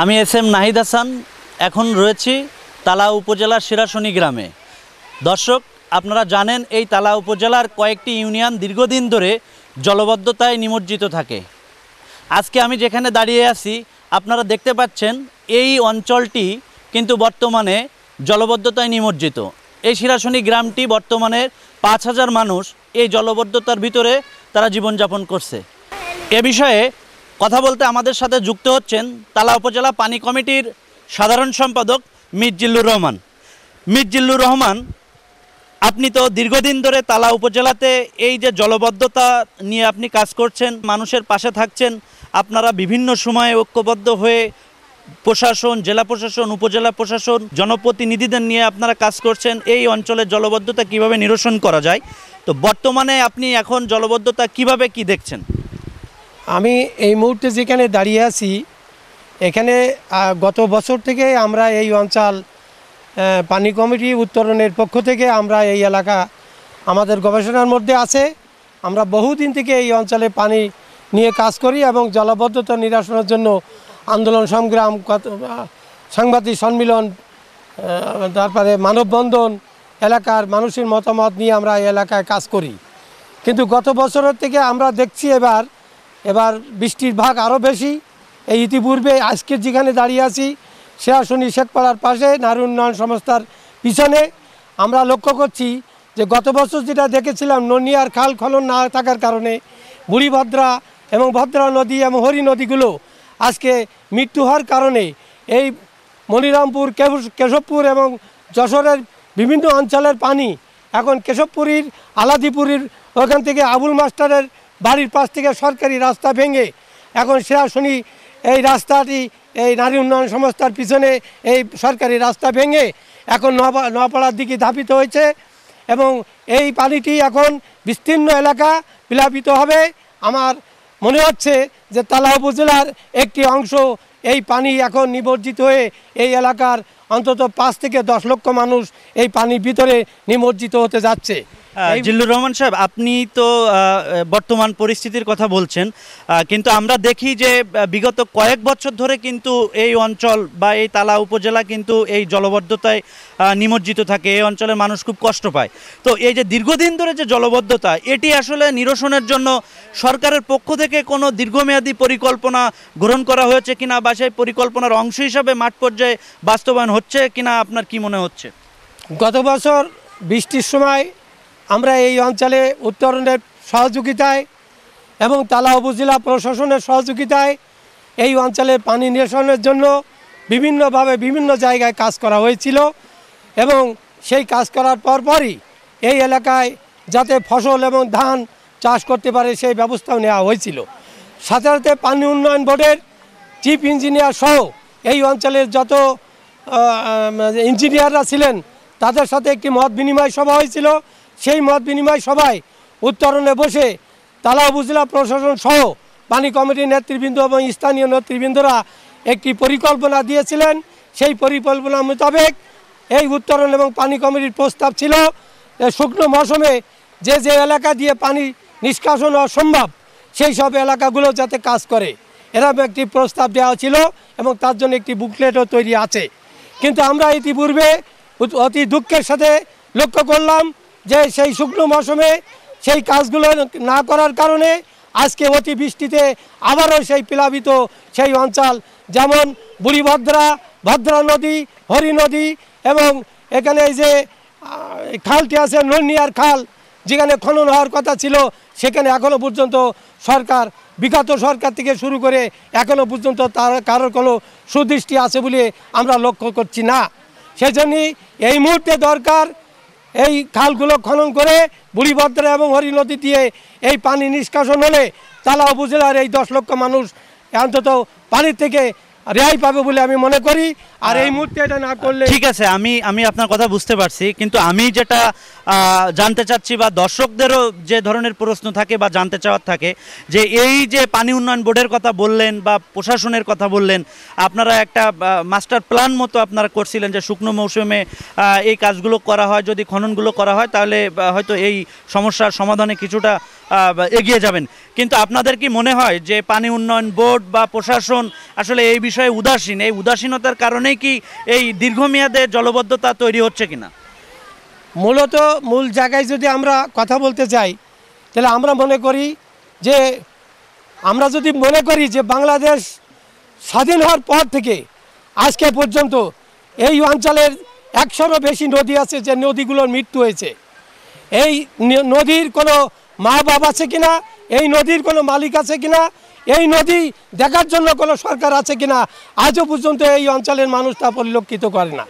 আমি S M Nahid Hasan, এখন রয়েছি তালা উপজেলার শিরাশনি গ্রামে। দর্শক, আপনারা জানেন এই তালা উপজেলার কয়েকটি ইউনিয়ন দীর্ঘদিন ধরে জলবদ্ধতায় নিমজ্জিত থাকে। আজকে আমি যেখানে দাঁড়িয়ে আছি আপনারা দেখতে পাচ্ছেন এই অঞ্চলটি কিন্তু বর্তমানে জলবদ্ধতায় নিমজ্জিত। এই শিরাশনি গ্রামটি বর্তমানে ৫,০০০ মানুষ এই জলবদ্ধতার ভিতরে তারা জীবনযাপন করছে। এ বিষয়ে কথা বলতে আমাদের সাথে যুক্ত হচ্ছেন তালা উপজেলা পানি কমিটির সাধারণ সম্পাদক মির্জিল্লুর রহমান। মির্জিল্লুর রহমান, আপনি তো দীর্ঘদিন ধরে তালা উপজেলাতে এই যে জলবদ্ধতা নিয়ে আপনি কাজ করছেন, মানুষের পাশে থাকছেন। আপনারা বিভিন্ন সময়ে ঐক্যবদ্ধ হয়ে প্রশাসন, জেলা প্রশাসন, উপজেলা প্রশাসন, জনপ্রতিনিধিদের নিয়ে আপনারা কাজ করছেন এই অঞ্চলের জলবদ্ধতা কিভাবে নিরসন করা যায়। তো বর্তমানে আপনি এখন জলবদ্ধতা কিভাবে কি দেখছেন? আমি এই মুহূর্তে যেখানে দাঁড়িয়ে আছি এখানে গত বছর থেকে আমরা এই অঞ্চল পানি কমিটি উত্তরণের পক্ষ থেকে আমরা এই এলাকা আমাদের গবেষণার মধ্যে আছে। আমরা বহুদিন থেকে এই অঞ্চলে পানি নিয়ে কাজ করি এবং জলবদ্ধতা নিরসনের জন্য আন্দোলন সংগ্রাম, সাংবাদিক সম্মেলন, তারপরে মানববন্ধন, এলাকার মানুষের মতামত নিয়ে আমরা এই এলাকায় কাজ করি। কিন্তু গত বছরের থেকে আমরা দেখছি এবার বৃষ্টির ভাগ আরও বেশি। এই ইতিপূর্বে আজকে যেখানে দাঁড়িয়ে আছি শিরাশনি শেখপাড়ার পাশে নারী উন্নয়ন সংস্থার পিছনে আমরা লক্ষ্য করছি যে গত বছর যেটা দেখেছিলাম ননিয়ার খাল খনন না থাকার কারণে বুড়িভদ্রা এবং ভদ্রা নদী এবং হরি নদীগুলো আজকে মৃত্যু হওয়ার কারণে এই মনিরামপুর, কেশবপুর এবং যশোরের বিভিন্ন অঞ্চলের পানি এখন কেশবপুরীর আলাদিপুরীর ওখান থেকে আবুল মাস্টারের বাড়ির পাশ থেকে সরকারি রাস্তা ভেঙে এখন শিরাশনি এই রাস্তাটি এই নারী উন্নয়ন সংস্থার পিছনে এই সরকারি রাস্তা ভেঙে এখন নপাড়ার দিকে ধাবিত হয়েছে এবং এই পানিটি এখন বিস্তীর্ণ এলাকা প্লাবিত হবে। আমার মনে হচ্ছে যে তালা উপজেলার একটি অংশ এই পানি এখন নিমজ্জিত হয়ে এই এলাকার অন্তত ৫ থেকে ১০ লক্ষ মানুষ এই পানির ভিতরে নিমজ্জিত হতে যাচ্ছে। জিল্লুর রহমান সাহেব, আপনি তো বর্তমান পরিস্থিতির কথা বলছেন, কিন্তু আমরা দেখি যে বিগত কয়েক বছর ধরে কিন্তু এই অঞ্চল বা এই তালা উপজেলা কিন্তু এই জলবদ্ধতায় নিমজ্জিত থাকে। এই অঞ্চলের মানুষ খুব কষ্ট পায়। তো এই যে দীর্ঘদিন ধরে যে জলবদ্ধতা, এটি আসলে নিরসনের জন্য সরকারের পক্ষ থেকে কোনো দীর্ঘমেয়াদী পরিকল্পনা গ্রহণ করা হয়েছে কিনা বা সেই পরিকল্পনার অংশ হিসাবে মাঠ পর্যায়ে বাস্তবায়ন হচ্ছে কিনা আপনার কি মনে হচ্ছে? গত বছর বৃষ্টির সময় আমরা এই অঞ্চলে উত্তরণের সহযোগিতায় এবং তালা উপজেলা প্রশাসনের সহযোগিতায় এই অঞ্চলে পানি নিরসনের জন্য বিভিন্নভাবে বিভিন্ন জায়গায় কাজ করা হয়েছিল এবং সেই কাজ করার পরপরই এই এলাকায় যাতে ফসল এবং ধান চাষ করতে পারে সেই ব্যবস্থাও নেওয়া হয়েছিল। সাথে সাথে পানি উন্নয়ন বোর্ডের চিফ ইঞ্জিনিয়ার সহ এই অঞ্চলের যত ইঞ্জিনিয়াররা ছিলেন তাদের সাথে একটি মত বিনিময় সভা হয়েছিল। সেই মত বিনিময় সভায় উত্তরণে বসে তালা উপজেলা প্রশাসন সহ পানি কমিটির নেতৃবৃন্দ এবং স্থানীয় নেতৃবৃন্দরা একটি পরিকল্পনা দিয়েছিলেন। সেই পরিকল্পনা মোতাবেক এই উত্তরণ এবং পানি কমিটির প্রস্তাব ছিল শুকনো মৌসুমে যে এলাকা দিয়ে পানি নিষ্কাশন হওয়া সম্ভব সেই সব এলাকাগুলো যাতে কাজ করে, এরকম একটি প্রস্তাব দেওয়া ছিল এবং তার জন্য একটি বুকলেটও তৈরি আছে। কিন্তু আমরা ইতিপূর্বে অতি দুঃখের সাথে লক্ষ্য করলাম যে সেই শুকনো মৌসুমে সেই কাজগুলো না করার কারণে আজকে অতি বৃষ্টিতে আবারও সেই প্লাবিত সেই অঞ্চল, যেমন বুড়িভদ্রা, ভদ্রা নদী, হরি নদী এবং এখানে এই যে খালটি আছে ননিয়ার খাল, যেখানে খনন হওয়ার কথা ছিল সেখানে এখনও পর্যন্ত সরকার, বিগত সরকার থেকে শুরু করে এখনও পর্যন্ত তার কারোর কোনো সুদৃষ্টি আছে বলে আমরা লক্ষ্য করছি না। সেজন্যই এই মুহূর্তে দরকার এই খালগুলো খনন করে বুড়িভদ্রা এবং হরি নদী দিয়ে এই পানি নিষ্কাশন হলে তালা উপজেলার এই ১০ লক্ষ মানুষ অন্তত পানির থেকে রেহাই পাবে বলে আমি মনে করি। আর এই মুহূর্তে এটা না করলে ঠিক আছে, আমি আপনার কথা বুঝতে পারছি, কিন্তু আমি যেটা জানতে চাচ্ছি বা দর্শকদেরও যে ধরনের প্রশ্ন থাকে বা জানতে চাওয়ার থাকে যে এই যে পানি উন্নয়ন বোর্ডের কথা বললেন বা প্রশাসনের কথা বললেন, আপনারা একটা মাস্টার প্ল্যান মতো আপনারা করছিলেন যে শুকনো মৌসুমে এই কাজগুলো করা হয়, যদি খননগুলো করা হয় তাহলে হয়তো এই সমস্যার সমাধানে কিছুটা এগিয়ে যাবেন। কিন্তু আপনাদের কি মনে হয় যে পানি উন্নয়ন বোর্ড বা প্রশাসন আসলে এই বিষয়ে উদাসীন? এই উদাসীনতার কারণেই কি এই দীর্ঘমেয়াদে জলবদ্ধতা তৈরি হচ্ছে কিনা? মূলত মূল জায়গায় যদি আমরা কথা বলতে চাই, তাহলে আমরা মনে করি যে বাংলাদেশ স্বাধীন হওয়ার পর থেকে আজকে পর্যন্ত এই অঞ্চলের 100-রও বেশি নদী আছে যে নদীগুলোর মৃত্যু হয়েছে। এই নদীর কোনো মা বাপ আছে কিনা, এই নদীর কোনো মালিক আছে কিনা, এই নদী দেখার জন্য কোনো সরকার আছে কিনা, আজও পর্যন্ত এই অঞ্চলের মানুষ তা পরিলক্ষিত করে না।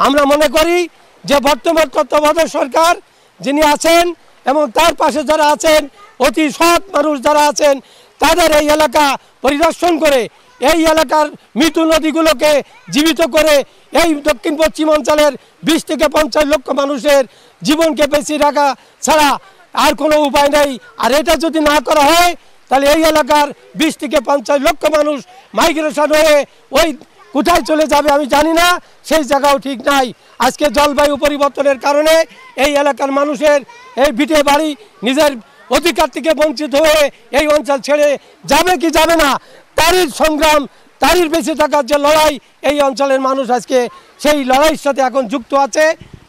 আমরা মনে করি যে বর্তমান তত্ত্বাবধায়ক সরকার যিনি আছেন এবং তার পাশে যারা আছেন, অতি সৎ মানুষ যারা আছেন, তাদের এই এলাকা পরিদর্শন করে এই এলাকার মৃত নদীগুলোকে জীবিত করে এই দক্ষিণ পশ্চিম অঞ্চলের 20 থেকে 50 লক্ষ মানুষের জীবনকে বেঁচিয়ে রাখা ছাড়া আর কোনো উপায় নেই। আর এটা যদি না করা হয়, তাহলে এই এলাকার 20 থেকে 50 লক্ষ মানুষ মাইগ্রেশন হয়ে ওই কোথায় চলে যাবে আমি জানি না, সেই জায়গাও ঠিক নাই। আজকে জলবায়ু পরিবর্তনের কারণে এই এলাকার মানুষের এই ভিটে বাড়ি নিজের অধিকার থেকে বঞ্চিত হয়ে এই অঞ্চল ছেড়ে যাবে কি যাবে না, তারই সংগ্রাম, তারই বেঁচে থাকার যে লড়াই, এই অঞ্চলের মানুষ আজকে সেই লড়াইয়ের সাথে এখন যুক্ত আছে।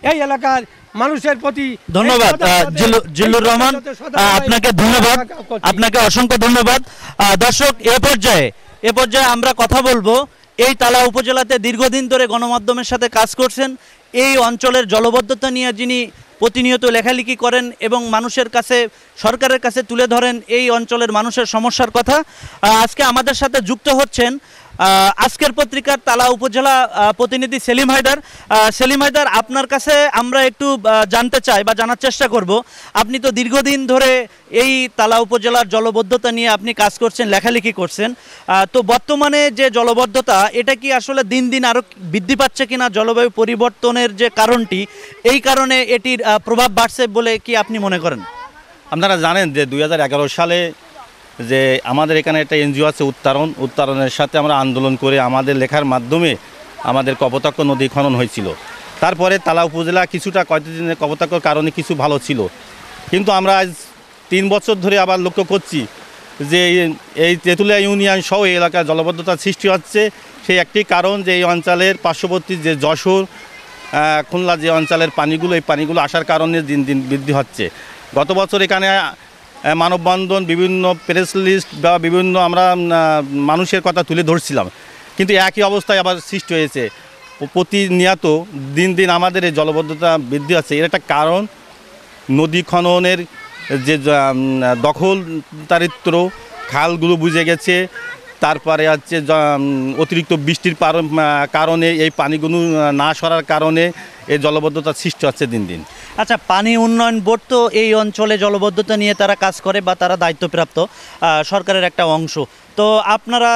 এই এলাকার মানুষের প্রতি ধন্যবাদ জিল্লুর রহমান, আপনাকে ধন্যবাদ, আপনাকে অসংখ্য ধন্যবাদ। দর্শক, এ পর্যায়ে আমরা কথা বলবো এই তালা উপজেলাতে দীর্ঘদিন ধরে গণমাধ্যমের সাথে কাজ করছেন, এই অঞ্চলের জলবদ্ধতা নিয়ে যিনি প্রতিনিয়ত লেখালেখি করেন এবং মানুষের কাছে, সরকারের কাছে তুলে ধরেন এই অঞ্চলের মানুষের সমস্যার কথা। আজকে আমাদের সাথে যুক্ত হচ্ছেন আজকের পত্রিকার তালা উপজেলা প্রতিনিধি সেলিম হায়দার। সেলিম হায়দার, আপনার কাছে আমরা একটু জানতে চাই বা জানার চেষ্টা করব, আপনি তো দীর্ঘদিন ধরে এই তালা উপজেলার জলবদ্ধতা নিয়ে আপনি কাজ করছেন, লেখালেখি করছেন। তো বর্তমানে যে জলবদ্ধতা, এটা কি আসলে দিন দিন আরও বৃদ্ধি পাচ্ছে কিনা? জলবায়ু পরিবর্তনের যে কারণটি, এই কারণে এটির প্রভাব বাড়ছে বলে কি আপনি মনে করেন? আপনারা জানেন যে 2011 সালে যে আমাদের এখানে একটা এনজিও আছে উত্তরণের সাথে আমরা আন্দোলন করে আমাদের লেখার মাধ্যমে আমাদের কপোতাক্ষ নদী খনন হয়েছিল। তারপরে তালা উপজেলা কিছুটা কয়েকদিনের কপোতাক্ষর কারণে কিছু ভালো ছিল, কিন্তু আমরা আজ 3 বছর ধরে আবার লক্ষ্য করছি যে এই তেঁতুলিয়া ইউনিয়ন সহ এই এলাকায় জলবদ্ধতার সৃষ্টি হচ্ছে। সেই একটি কারণ যে এই অঞ্চলের পার্শ্ববর্তী যে যশোর, খুলনা যে অঞ্চলের পানিগুলো, এই পানিগুলো আসার কারণে দিন দিন বৃদ্ধি হচ্ছে। গত বছর এখানে মানববন্ধন, বিভিন্ন প্রেস লিস্ট বা বিভিন্ন আমরা মানুষের কথা তুলে ধরছিলাম, কিন্তু একই অবস্থায় আবার সৃষ্টি হয়েছে। প্রতিনিয়ত দিন দিন আমাদের এই জলবদ্ধতা বৃদ্ধি হচ্ছে। এর একটা কারণ নদী খননের যে দখলদারিত্ব, খালগুলো বুঝে গেছে, তারপরে হচ্ছে অতিরিক্ত বৃষ্টির কারণে এই পানিগুলো না সরার কারণে এই জলবদ্ধতার সৃষ্টি হচ্ছে দিন দিন। আচ্ছা, পানি উন্নয়ন বোর্ড তো এই অঞ্চলে জলবদ্ধতা নিয়ে তারা কাজ করে বা তারা দায়িত্বপ্রাপ্ত সরকারের একটা অংশ। তো আপনারা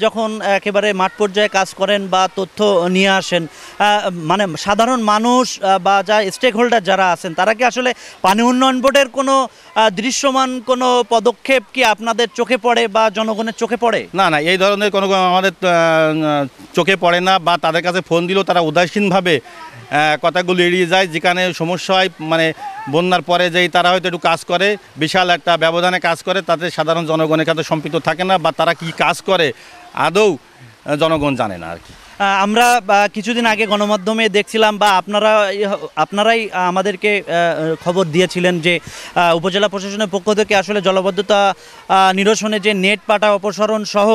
যখন একেবারে মাঠ পর্যায়ে কাজ করেন বা তথ্য নিয়ে আসেন, মানে সাধারণ মানুষ বা যা স্টেক হোল্ডার যারা আছেন, তারা কি আসলে পানি উন্নয়ন বোর্ডের কোনো দৃশ্যমান কোনো পদক্ষেপ কি আপনাদের চোখে পড়ে বা জনগণের চোখে পড়ে? না, এই ধরনের কোনো আমাদের চোখে পড়ে না, বা তাদের কাছে ফোন দিলেও তারা উদাসীনভাবে কথাগুলো এড়িয়ে যায়। যেখানে সমস্যা হয়, মানে বন্যার পরে যেই তারা হয়তো একটু কাজ করে, বিশাল একটা ব্যবধানে কাজ করে, তাতে সাধারণ জনগণের কাছে সম্পৃক্ত থাকে না, বা তারা কি কাজ করে আদৌ জনগণ জানে না আর কি। আমরা কিছুদিন আগে গণমাধ্যমে দেখছিলাম বা আপনারাই আমাদেরকে খবর দিয়েছিলেন যে উপজেলা প্রশাসনের পক্ষ থেকে আসলে জলবদ্ধতা নিরসনে যে নেট পাটা অপসারণ সহ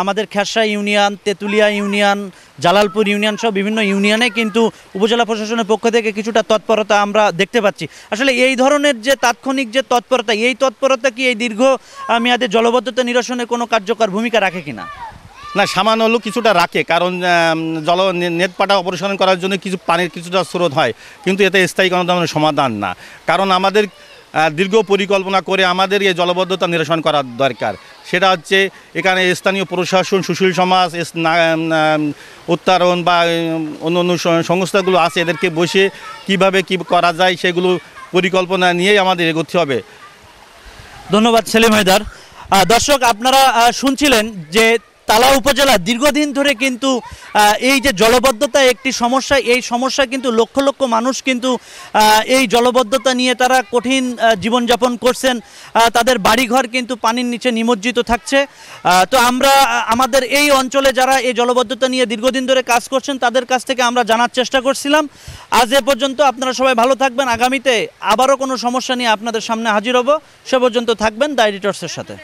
আমাদের Khersa union, Tetulia union, Jalalpur union সহ বিভিন্ন ইউনিয়নে কিন্তু উপজেলা প্রশাসনের পক্ষ থেকে কিছুটা তৎপরতা আমরা দেখতে পাচ্ছি। আসলে এই ধরনের যে তাৎক্ষণিক যে তৎপরতা, এই তৎপরতা কি এই দীর্ঘ মেয়াদে জলবদ্ধতা নিরসনে কোনো কার্যকর ভূমিকা রাখে কিনা? না, সামান্য হলেও কিছুটা রাখে, কারণ নেট পাটা অপারেশন করার জন্য কিছু পানির কিছুটা স্রোত হয়, কিন্তু এতে স্থায়ী কোনো ধরনের সমাধান না। কারণ আমাদের দীর্ঘ পরিকল্পনা করে আমাদের এই জলবদ্ধতা নিরসন করা দরকার। সেটা হচ্ছে এখানে স্থানীয় প্রশাসন, সুশীল সমাজ, উত্তরণ বা অন্য অন্য সংস্থাগুলো আছে, এদেরকে বসে কিভাবে কি করা যায় সেগুলো পরিকল্পনা নিয়েই আমাদের এগোতে হবে। ধন্যবাদ সেলিম হায়দার। দর্শক, আপনারা শুনছিলেন যে তালা উপজেলা দীর্ঘদিন ধরে কিন্তু এই যে জলবদ্ধতা একটি সমস্যা, এই সমস্যা কিন্তু লক্ষ লক্ষ মানুষ কিন্তু এই জলবদ্ধতা নিয়ে তারা কঠিন জীবনযাপন করছেন। তাদের বাড়িঘর কিন্তু পানির নিচে নিমজ্জিত থাকছে। তো আমরা আমাদের এই অঞ্চলে যারা এই জলবদ্ধতা নিয়ে দীর্ঘদিন ধরে কাজ করছেন তাদের কাছ থেকে আমরা জানার চেষ্টা করছিলাম। আজ এ পর্যন্ত, আপনারা সবাই ভালো থাকবেন। আগামীতে আবারও কোনো সমস্যা নিয়ে আপনাদের সামনে হাজির হব। সে পর্যন্ত থাকবেন দ্য এডিটরসের সাথে।